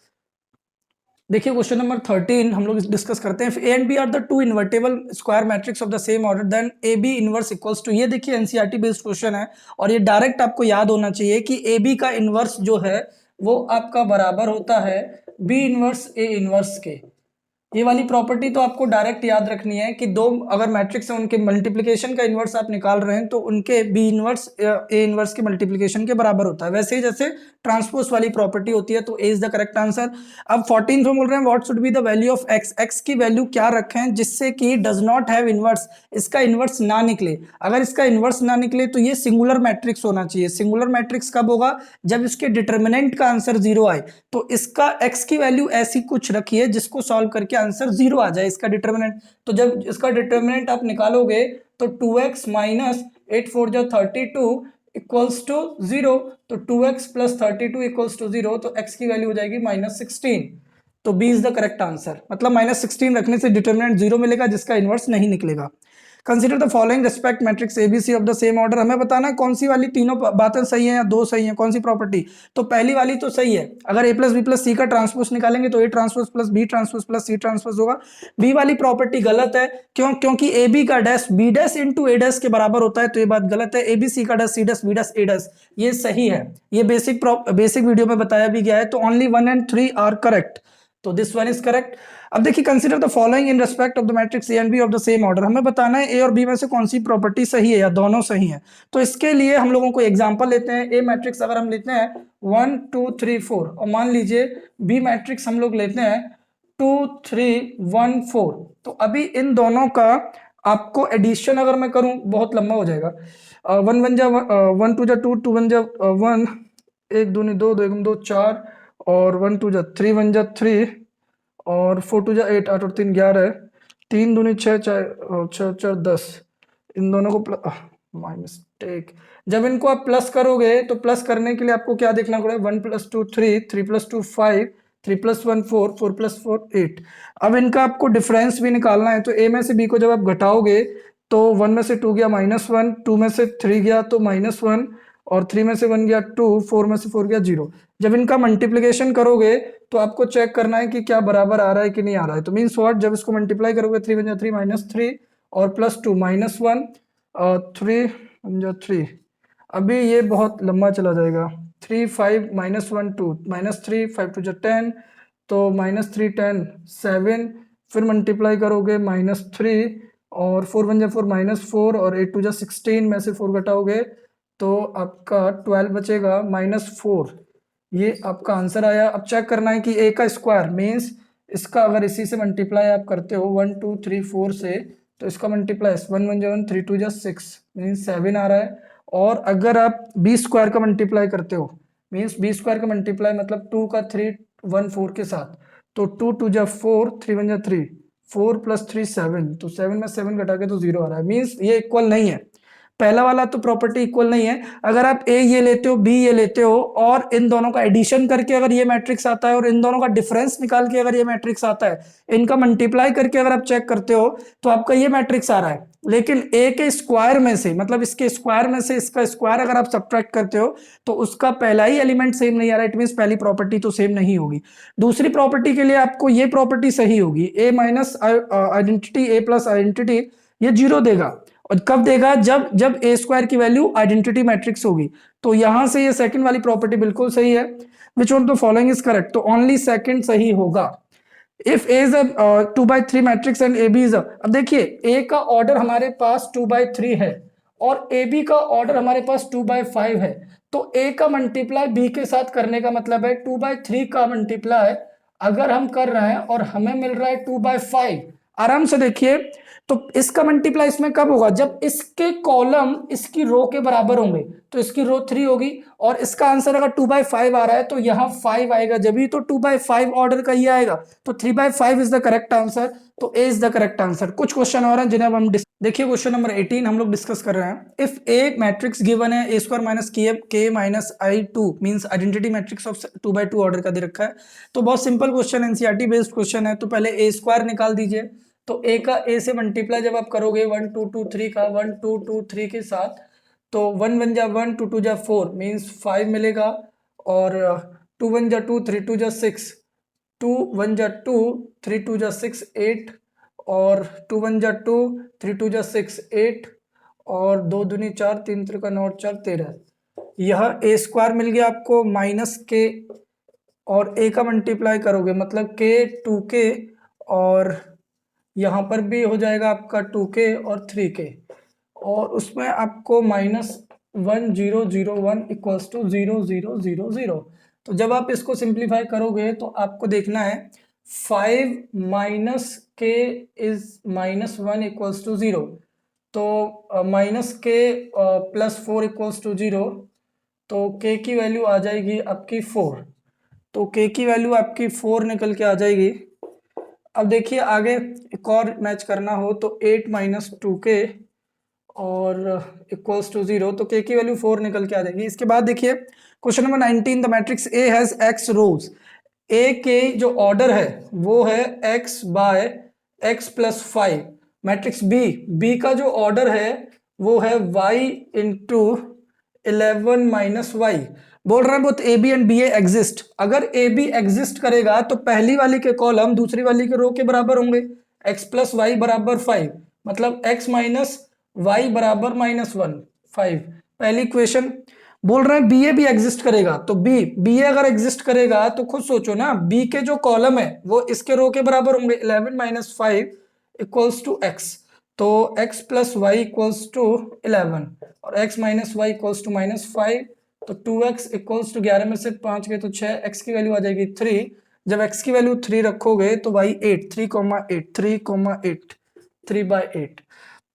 देखिए क्वेश्चन नंबर 13 हम लोग डिस्कस करते हैं। A and B are the two invertible square matrix of the same order then A B inverse equals to. ये देखिए एनसीईआरटी बेस्ड क्वेश्चन है और ये डायरेक्ट आपको याद होना चाहिए कि ए बी का इनवर्स जो है वो आपका बराबर होता है बी इनवर्स ए इनवर्स के। ये वाली प्रॉपर्टी तो आपको डायरेक्ट याद रखनी है कि दो अगर मैट्रिक्स है उनके मल्टीप्लिकेशन का इनवर्स आप निकाल रहे हैं तो उनके बी इनवर्स ए इनवर्स के मल्टीप्लिकेशन के बराबर होता है। वैसे ही जैसे ट्रांसपोज वाली प्रॉपर्टी होती है, तो ए इज द करेक्ट आंसर। अब 14 में बोल रहे हैं what should be the value of x. X की वैल्यू क्या रखें जिससे कि डज नॉट हैव इनवर्स, इसका इनवर्स ना निकले। अगर इसका इनवर्स ना निकले तो ये सिंगुलर मैट्रिक्स होना चाहिए। सिंगुलर मैट्रिक्स कब होगा, जब इसके डिटर्मिनेंट का आंसर 0 आए। तो इसका एक्स की वैल्यू ऐसी कुछ रखिए जिसको सॉल्व करके आंसर 0 आ जाए इसका डिटर्मिनेंट। तो जब इसका डिटर्मिनेंट आप निकालोगे तो 2x माइनस 8 4 जो 32 इक्वल्स टू 0, तो 2x प्लस 32 इक्वल्स टू 0, तो x की वैल्यू हो जाएगी -16। तो B is the correct answer, मतलब -16 रखने से डिटर्मिनेंट 0 मिलेगा जिसका इनवर्स नहीं निकलेगा। Consider the following respect matrix ABC of the same order. हमें बताना है कौन सी वाली तीनों बातें सही हैं या दो सही हैं, कौन सी प्रॉपर्टी। तो पहली वाली तो सही है, अगर A plus B plus C का ट्रांसपोज निकालेंगे तो A transpose plus B transpose plus C transpose होगा। बी वाली प्रॉपर्टी गलत है, क्योंकि ए बी का dash B dash into A dash के बराबर होता है, तो ये बात गलत है। ए बी सी का dash C dash B dash A dash ये सही है, ये बेसिक वीडियो में बताया भी गया है। तो ओनली 1 and 3 आर करेक्ट, तो दिस वन इज करेक्ट। अब देखिए consider the following in respect of the matrix A and B of the same order. हमें बताना है ए और बी में से कौन सी प्रॉपर्टी सही है या दोनों सही है। तो इसके लिए हम लोगों को एग्जांपल लेते हैं। ए मैट्रिक्स अगर हम लेते हैं 1 2 3 4 और मान लीजिए बी मैट्रिक्स हम लोग लेते हैं 2 3 1 4, तो अभी इन दोनों का आपको एडिशन अगर मैं करूं बहुत लंबा हो जाएगा। 1 1 जा 1 2 जा 2 2 1 जा 1 1 2 2 2 1 2 4 और 1 2 जा 3 1 जा 3 और 4 2 जा 8 8 और 3 11 3 दूनी 6 4 6 4 10, इन दोनों को माइनस ठीक, जब इनको आप प्लस करोगे तो प्लस करने के लिए आपको क्या देखना पड़ेगा, 1 + 2 3, 3 + 2 5, 3 + 1 4, 4 + 4 8। अब इनका आपको डिफरेंस भी निकालना है, तो ए में से बी को जब आप घटाओगे तो 1 में से 2 गया -1, 2 में से 3 गया तो -1, और 3 में से 1 गया 2, 4 में से 4 गया 0। जब इनका मल्टीप्लिकेशन करोगे तो आपको चेक करना है कि क्या बराबर आ रहा है कि नहीं आ रहा है। तो मीन्स व्हाट, जब इसको मल्टीप्लाई करोगे 3 × 3 -3 और +2 -1 और 3 × 3, अभी ये बहुत लंबा चला जाएगा। 3 5 -1 2 -3 5 2 10, तो -3 10 7, फिर मल्टीप्लाई करोगे -3 और 4 1 4 -4 और 8 2 16 में से 4 घटाओगे तो आपका 12 बचेगा -4। ये आपका आंसर आया। अब चेक करना है कि ए का स्क्वायर मीन्स इसका अगर इसी से मल्टीप्लाई आप करते हो 1 2 3 4 से, तो इसका मल्टीप्लाई 1 1 1 3 2 6 मीन्स 7 आ रहा है। और अगर आप बी स्क्वायर का मल्टीप्लाई करते हो मीन्स बी स्क्वायर का मल्टीप्लाई मतलब 2 का 3 1 4 के साथ, तो 2 2 4 3 1 3, 4 + 3 7, तो 7 में 7 घटा के तो 0 आ रहा है। मीन्स ये इक्वल नहीं है, पहला वाला तो प्रॉपर्टी इक्वल नहीं है। अगर आप ए ये लेते हो बी ये लेते हो और इन दोनों का एडिशन करके अगर ये मैट्रिक्स आता है और इन दोनों का डिफरेंस निकाल के अगर ये मैट्रिक्स आता है, इनका मल्टीप्लाई करके अगर आप चेक करते हो तो आपका ये मैट्रिक्स आ रहा है। लेकिन ए के स्क्वायर में से मतलब इसके स्क्वायर में से इसका स्क्वायर अगर आप सब्ट्रैक्ट करते हो तो उसका पहला ही एलिमेंट सेम नहीं आ रहा है। इट मींस पहली प्रॉपर्टी तो सेम नहीं होगी। दूसरी प्रॉपर्टी के लिए आपको ये प्रॉपर्टी सही होगी, ए माइनस आइडेंटिटी ए प्लस आइडेंटिटी ये 0 देगा। और कब देगा, जब जब ए स्क्वायर की वैल्यू आइडेंटिटी मैट्रिक्स होगी। तो यहां से ये सेकंड वाली प्रॉपर्टी बिल्कुल सही है। Which one the following is correct, तो ओनली सेकंड सही होगा। If A is a 2/3 matrix and A B is अब देखिए ए का ऑर्डर हमारे पास 2/3 है और ए बी का ऑर्डर हमारे पास 2/5 है। तो ए का मल्टीप्लाई बी के साथ करने का मतलब है 2/3 का मल्टीप्लाई अगर हम कर रहे हैं और हमें मिल रहा है 2/5, आराम से देखिए। तो इसका मल्टीप्लाई इसमें कब होगा, जब इसके कॉलम इसकी रो के बराबर होंगे। तो इसकी रो 3 होगी और इसका आंसर अगर 2/5 आ रहा है तो यहाँ 5 आएगा, जब भी तो 2/5 ऑर्डर का ये आएगा। तो 3/5 इज द करेक्ट आंसर, तो ए इज द करेक्ट आंसर। कुछ क्वेश्चन और हैं जिन्हें हम देखिए क्वेश्चन नंबर 18 हम लोग डिस्कस कर रहे हैं। इफ ए मैट्रिक्स गिवन है ए स्क्वायर माइनस के minus i2 means identity matrix of 2/2 order का दे रखा है। तो बहुत simple question NCERT based question है। तो पहले ए स्क्वायर निकाल दीजिए। तो ए का ए से मल्टीप्लाई जब आप करोगे 1 2 2 3 का 1 2 2 3 के साथ, तो 1 1 जा 1 2 2 जा 4 मीन्स 5 मिलेगा। और 2 1 जा 2 3 2 जा 6, 2 1 जा 2 3 2 जा 6 8, और 2 1 जा 2 3 2 जा 6 8, और 2 दूनी 4 3 त्रिका 9 4 13। यह ए स्क्वायर मिल गया आपको माइनस के, और ए का मल्टीप्लाई करोगे मतलब के 2k, और यहाँ पर भी हो जाएगा आपका 2k और 3k, और उसमें आपको -1001 इक्वल्स टू 0000। तो जब आप इसको सिंप्लीफाई करोगे तो आपको देखना है 5 - k इज -1 इक्वल्स टू 0। तो -k +4 इक्वल्स टू 0, तो k की वैल्यू आ जाएगी आपकी 4। तो k की वैल्यू आपकी 4 निकल के आ जाएगी। अब देखिए आगे एक और मैच करना हो तो 8 - 2k और इक्वल्स टू 0, तो k की वैल्यू 4 निकल के आ जाएगी। इसके बाद देखिए question number 19, the matrix A has x rows. A के जो ऑर्डर है वो है x by x + 5। Matrix B का जो ऑर्डर है वो है y × 11 - y। बोल रहे हैं both A B and B A exist. अगर ए बी एग्जिस्ट करेगा तो पहली वाली के कॉलम दूसरी वाली के रो के बराबर होंगे। x + y = 5 मतलब x - y = -1 5। पहली इक्वेशन बोल रहे हैं बी ए भी एग्जिस्ट करेगा, तो बी ए अगर एग्जिस्ट करेगा तो खुद सोचो ना, बी के जो कॉलम है वो इसके रो के बराबर होंगे। 11 - 5 = x, तो x + y = 11 और x - y = -5, तो 2x = 11 में से 5 गए तो 6, x की वैल्यू आ जाएगी 3। जब x की वैल्यू 3 रखोगे तो y 8 3,8 3,8 3/8।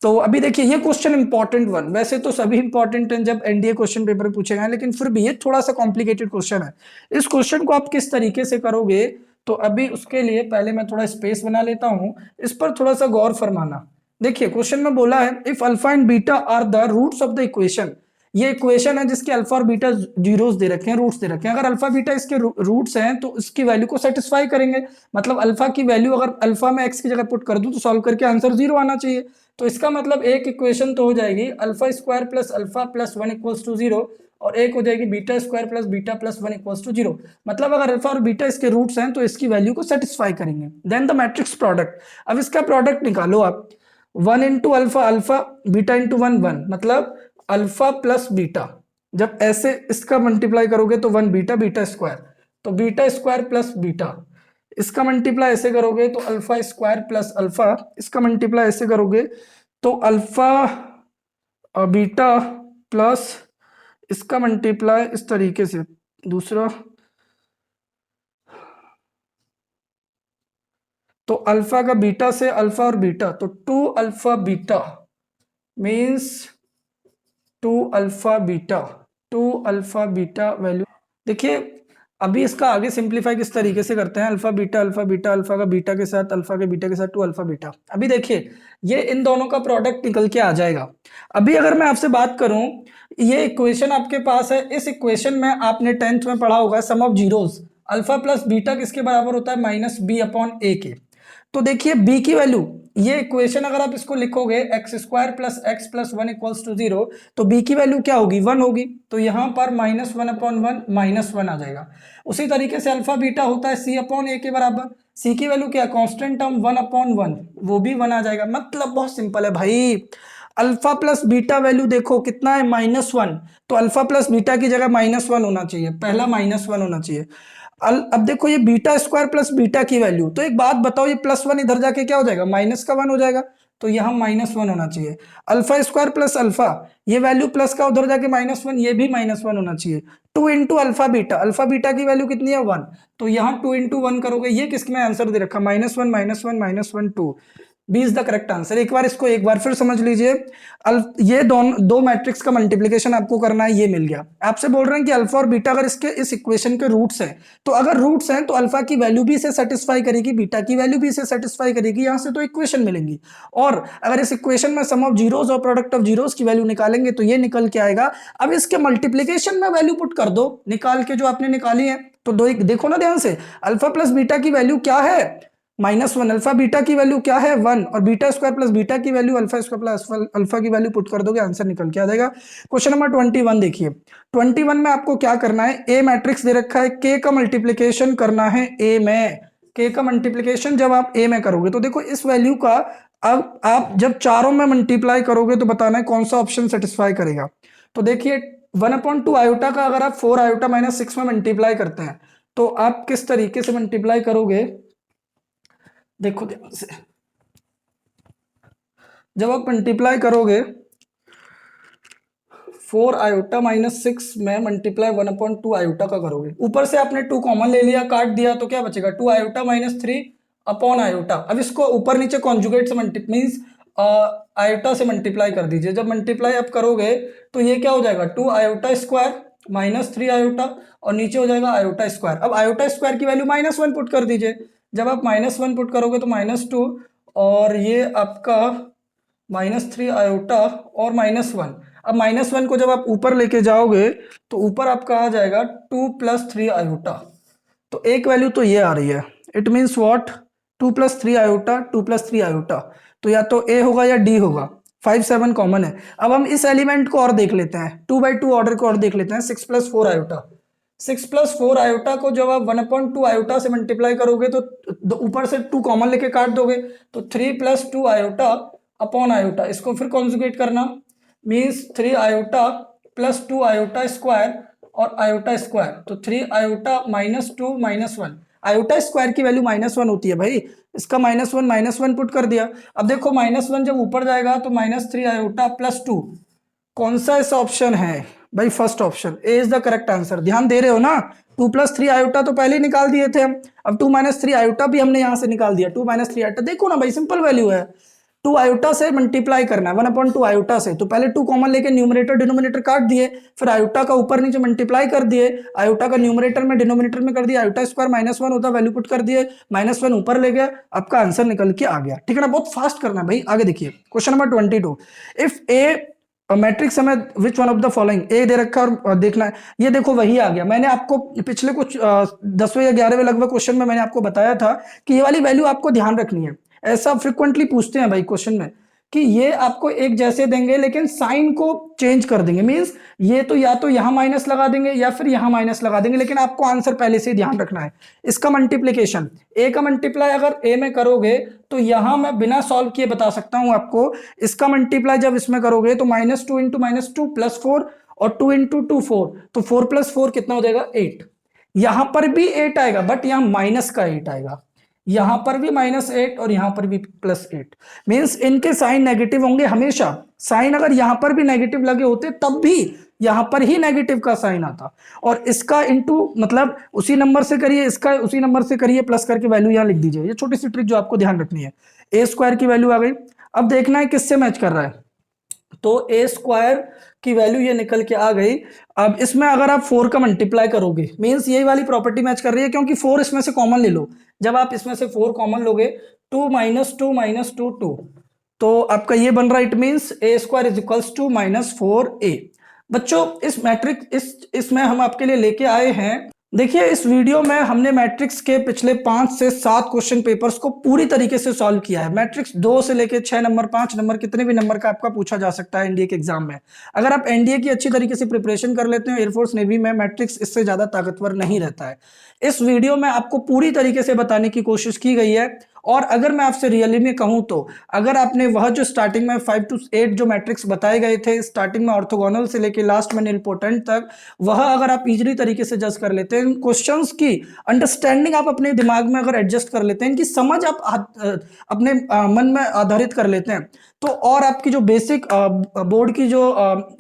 तो अभी देखिए ये क्वेश्चन इंपॉर्टेंट वन, वैसे तो सभी इंपॉर्टेंट हैं जब एनडीए क्वेश्चन पेपर में पूछे गए, लेकिन फिर भी ये थोड़ा सा कॉम्प्लिकेटेड क्वेश्चन है। इस क्वेश्चन को आप किस तरीके से करोगे, तो अभी उसके लिए पहले मैं थोड़ा स्पेस बना लेता हूं, इस पर थोड़ा सा गौर फरमाना। देखिए क्वेश्चन में बोला है if alpha and beta are the roots of the equation, ये इक्वेशन है जिसके अल्फा और बीटा जीरोस दे रखे हैं, रूट्स दे रखे हैं। अगर अल्फा बीटा इसके रूट्स हैं तो इसकी वैल्यू को सेटिस्फाई करेंगे। मतलब अल्फा की वैल्यू अगर अल्फा में एक्स की जगह पुट कर दूं तो सॉल्व करके आंसर 0 आना चाहिए। तो इसका मतलब एक इक्वेशन तो हो जाएगी alpha square plus alpha plus 1 equals to 0, और एक हो जाएगी beta square plus beta plus 1 equals to 0। मतलब अगर अल्फा और बीटा इसके रूट्स हैं तो इसकी वैल्यू को सेटिस्फाई करेंगे। देन द मैट्रिक्स प्रोडक्ट, अब इसका प्रोडक्ट निकालो आप। 1 into alpha alpha, beta into 1 1, मतलब अल्फा प्लस बीटा। जब ऐसे इसका मल्टीप्लाई करोगे तो 1 बीटा बीटा स्क्वायर, तो बीटा स्क्वायर प्लस बीटा। इसका मल्टीप्लाई ऐसे करोगे तो अल्फा स्क्वायर प्लस अल्फा। इसका मल्टीप्लाई ऐसे करोगे तो अल्फा बीटा प्लस, इसका मल्टीप्लाई इस तरीके से दूसरा, तो अल्फा का बीटा से अल्फा और बीटा, तो 2 alpha beta means 2 alpha beta, 2 alpha beta value. देखिए अभी इसका आगे सिंप्लीफाई किस तरीके से करते हैं, अल्फा बीटा अल्फा का बीटा के साथ अल्फा के बीटा के साथ 2 अल्फा बीटा। अभी देखिए ये इन दोनों का प्रोडक्ट निकल के आ जाएगा। अभी अगर मैं आपसे बात करूं, ये इक्वेशन आपके पास है, इस इक्वेशन में आपने 10th में पढ़ा होगा sum of zeros, alpha plus beta किसके बराबर होता है, माइनस बी अपॉन ए के। तो देखिए b की वैल्यू, ये इक्वेशन अगर आप इसको लिखोगे x square plus x plus 1 equals to 0, तो b की वैल्यू क्या होगी, 1 होगी। तो यहाँ पर माइनस 1 अपॉन 1 माइनस 1 आ जाएगा। उसी तरीके से अल्फा बीटा होता है c अपॉन ए के बराबर, c की वैल्यू क्या, कांस्टेंट टर्म 1 अपॉन 1, वो भी 1 आ जाएगा। मतलब बहुत सिंपल है भाई। अल्फा प्लस बीटा वैल्यू देखो कितना है, -1, तो अल्फा प्लस बीटा की जगह -1 होना चाहिए, पहला -1 होना चाहिए। अब देखो ये बीटा स्क्वायर प्लस बीटा की वैल्यू, तो एक बात बताओ ये +1 इधर जाके क्या हो जाएगा, माइनस का 1 हो जाएगा, तो यहाँ -1 होना चाहिए। अल्फा स्क्वायर प्लस अल्फा, ये वैल्यू प्लस का उधर जाके -1, ये भी -1 होना चाहिए। 2 इंटू अल्फा बीटा की वैल्यू कितनी है, 1, तो यहाँ 2 इंटू 1 करोगे, ये किसमें आंसर दे रखा, -1 2, B is the correct answer. एक बार इसको एक बार फिर समझ लीजिए। ये दो मैट्रिक्स का मल्टीप्लिकेशन आपको करना है, ये मिल गया। आपसे बोल रहे हैं कि अल्फा और बीटा अगर इसके इस इक्वेशन के रूट्स हैं, तो अगर रूट्स हैं तो अल्फा की वैल्यू भी इसे सेटिस्फाई करेगी, बीटा की वैल्यू भी इसे सेटिस्फाई करेगी, यहां से तो इक्वेशन मिलेंगी। और अगर इस इक्वेशन में सम ऑफ जीरोस और प्रोडक्ट ऑफ जीरोस की वैल्यू निकालेंगे तो ये निकल के आएगा। अब इसके मल्टीप्लिकेशन में वैल्यू पुट कर दो निकाल के, जो आपने निकाली है। तो देखो ना ध्यान से, अल्फा प्लस बीटा की वैल्यू क्या है, -1, अल्फा बीटा की वैल्यू क्या है, 1, और बीटा स्क्वायर प्लस बीटा की value alpha square plus alpha की वैल्यू पुट कर दोगे, आंसर निकल के आ जाएगा। क्वेश्चन नंबर 21 देखिए। 21 में आपको क्या करना है, ए मैट्रिक्स दे रखा है, के का मल्टीप्लिकेशन करना है ए में। के का मल्टीप्लिकेशन जब आप ए में करोगे तो देखो इस वैल्यू का, अब आप जब चारों में मल्टीप्लाई करोगे तो बताना है कौन सा ऑप्शन सेटिस्फाई करेगा। तो देखिए 1/2 आयोटा का अगर आप 4 आयोटा -6 में मल्टीप्लाई करते हैं तो आप किस तरीके से मल्टीप्लाई करोगे, देखो ध्यान से, जब आप मल्टीप्लाई करोगे 4 आयोटा -6 में मल्टीप्लाई 1/2 आयोटा का करोगे, ऊपर से आपने 2 कॉमन ले लिया, काट दिया, तो क्या बचेगा, 2 आयोटा -3 अपॉन आयोटा। अब इसको ऊपर नीचे कॉन्जुगेट से मीन्स आयोटा से मल्टीप्लाई कर दीजिए। जब मल्टीप्लाई आप करोगे तो ये क्या हो जाएगा, 2 आयोटा स्क्वायर -3 आयोटा, और नीचे हो जाएगा आयोटा स्क्वायर। अब आयोटा स्क्वायर की वैल्यू -1 पुट कर दीजिए। जब आप -1 पुट करोगे तो -2, और ये आपका -3 आयोटा और -1। अब -1 को जब आप ऊपर लेके जाओगे तो ऊपर आपका आ जाएगा 2 + 3 आयोटा। तो एक वैल्यू तो ये आ रही है, it means what, 2 + 3 iota, 2 + 3 iota, तो या तो ए होगा या डी होगा। 5 7 कॉमन है। अब हम इस एलिमेंट को और देख लेते हैं, 2/2 ऑर्डर को और देख लेते हैं, 6 + 4 आयोटा। 6 + 4 आयोटा को जब आप 1/2 आयोटा से मल्टीप्लाई करोगे तो ऊपर से 2 कॉमन लेके काट दोगे, तो 3 + 2 आयोटा अपॉन आयोटा, इसको फिर कॉन्जुगेट करना, मीन्स 3 आयोटा + 2 आयोटा स्क्वायर और आयोटा स्क्वायर, तो 3 आयोटा -2 -1। आयोटा स्क्वायर की वैल्यू -1 होती है भाई, इसका -1 पुट कर दिया। अब देखो -1 जब ऊपर जाएगा तो -3 आयोटा + 2, कौन सा इस ऑप्शन है भाई, first option, A is the correct answer. ध्यान दे रहे हो ना, 2 + 3 आयोटा तो पहले ही निकाल दिए थे हम, अब 2 - 3 आयोटा भी हमने यहां से निकाल दिया, 2 - 3 आयोटा, देखो ना भाई सिंपल वैल्यू है। 2 आयोटा से मल्टीप्लाई करना है, 1/2 आयोटा से, तो पहले 2 कॉमन लेके न्यूमरेटर डिनोमिनेटर काट दिए, फिर आयोटा का ऊपर नीचे मल्टीप्लाई कर दिए, आयोटा का न्यूमरेटर में डिनोमिनेटर में कर दिया, आयोटा स्क्वायर -1 होता, वैल्यू पुट कर दिए, -1 ऊपर ले गया, आपका आंसर निकल के आ गया। ठीक है ना, बहुत फास्ट करना है भाई। आगे देखिए question number 22, if A matrix हमें which one of the following, A दे रखा है और देखना है, ये देखो वही आ गया। मैंने आपको पिछले कुछ 10वें या 11वें लगभग क्वेश्चन में मैंने आपको बताया था कि ये वाली वैल्यू आपको ध्यान रखनी है। ऐसा फ्रिक्वेंटली पूछते हैं भाई क्वेश्चन में कि ये आपको एक जैसे देंगे लेकिन साइन को चेंज कर देंगे, मींस ये तो या तो यहां माइनस लगा देंगे या फिर यहां माइनस लगा देंगे, लेकिन आपको आंसर पहले से ही ध्यान रखना है। इसका मल्टीप्लीकेशन, ए का मल्टीप्लाई अगर ए में करोगे तो यहां मैं बिना सॉल्व किए बता सकता हूं आपको, इसका मल्टीप्लाई जब इसमें करोगे तो -2 इंटू -2 +4 और 2 इंटू 2 4, तो 4 + 4 कितना हो जाएगा 8। यहां पर भी 8 आएगा बट यहां माइनस का 8 आएगा, यहां पर भी -8 और यहां पर भी +8, मींस इनके साइन नेगेटिव होंगे हमेशा। साइन अगर यहां पर भी नेगेटिव लगे होते तब भी यहां पर ही नेगेटिव का साइन आता, और इसका इंटू मतलब उसी नंबर से करिए, इसका उसी नंबर से करिए, प्लस करके वैल्यू यहां लिख दीजिए। ये छोटी सी ट्रिक जो आपको ध्यान रखनी है। ए स्क्वायर की वैल्यू आ गई, अब देखना है किससे मैच कर रहा है, तो ए स्क्वायर की वैल्यू ये निकल के आ गई। अब इसमें अगर आप 4 का मल्टीप्लाई करोगे, मींस यही वाली प्रॉपर्टी मैच कर रही है, क्योंकि 4 इसमें से कॉमन ले लो, जब आप इसमें से 4 कॉमन लोगे 2 - 2 - 2 2, तो आपका ये बन रहा है, it means A square is equals to -4a। बच्चों इस मैट्रिक्स इसमें हम आपके लिए लेके आए हैं, देखिए इस वीडियो में हमने मैट्रिक्स के पिछले 5 से 7 क्वेश्चन पेपर्स को पूरी तरीके से सॉल्व किया है। मैट्रिक्स 2 से लेके 6 नंबर 5 नंबर कितने भी नंबर का आपका पूछा जा सकता है एनडीए के एग्जाम में। अगर आप एनडीए की अच्छी तरीके से प्रिपरेशन कर लेते हैं एयरफोर्स नेवी में, मैट्रिक्स इससे ज्यादा ताकतवर नहीं रहता है। इस वीडियो में आपको पूरी तरीके से बताने की कोशिश की गई है, और अगर मैं आपसे रियली में कहूं तो अगर आपने वह जो स्टार्टिंग में 5 to 8 जो मैट्रिक्स बताए गए थे स्टार्टिंग में ऑर्थोगोनल से लेके लास्ट में नीलपोटेंट तक, वह अगर आप इजीली तरीके से जज कर लेते हैं, क्वेश्चंस की अंडरस्टैंडिंग आप अपने दिमाग में अगर एडजस्ट कर लेते हैं, इनकी समझ आप अपने मन में आधारित कर लेते हैं, तो और आपकी जो बेसिक बोर्ड की जो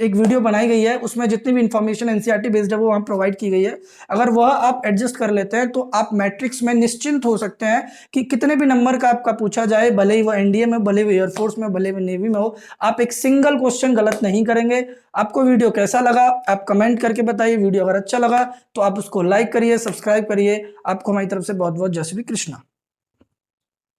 एक वीडियो बनाई गई है उसमें जितनी भी इंफॉर्मेशन एनसीईआरटी बेस्ड है वो वहां प्रोवाइड की गई है, अगर वह आप एडजस्ट कर लेते हैं तो आप मैट्रिक्स में निश्चिंत हो सकते हैं कि कितने भी नंबर का आपका पूछा जाए, भले ही वो एनडीए में, भले ही एयरफोर्स में, भले ही नेवी में हो, आप एक सिंगल क्वेश्चन गलत नहीं करेंगे। आपको वीडियो कैसा लगा आप कमेंट करके बताइए, वीडियो अगर अच्छा लगा तो आप उसको लाइक करिए, सब्सक्राइब करिए। आपको हमारी तरफ से बहुत बहुत जय श्री कृष्णा।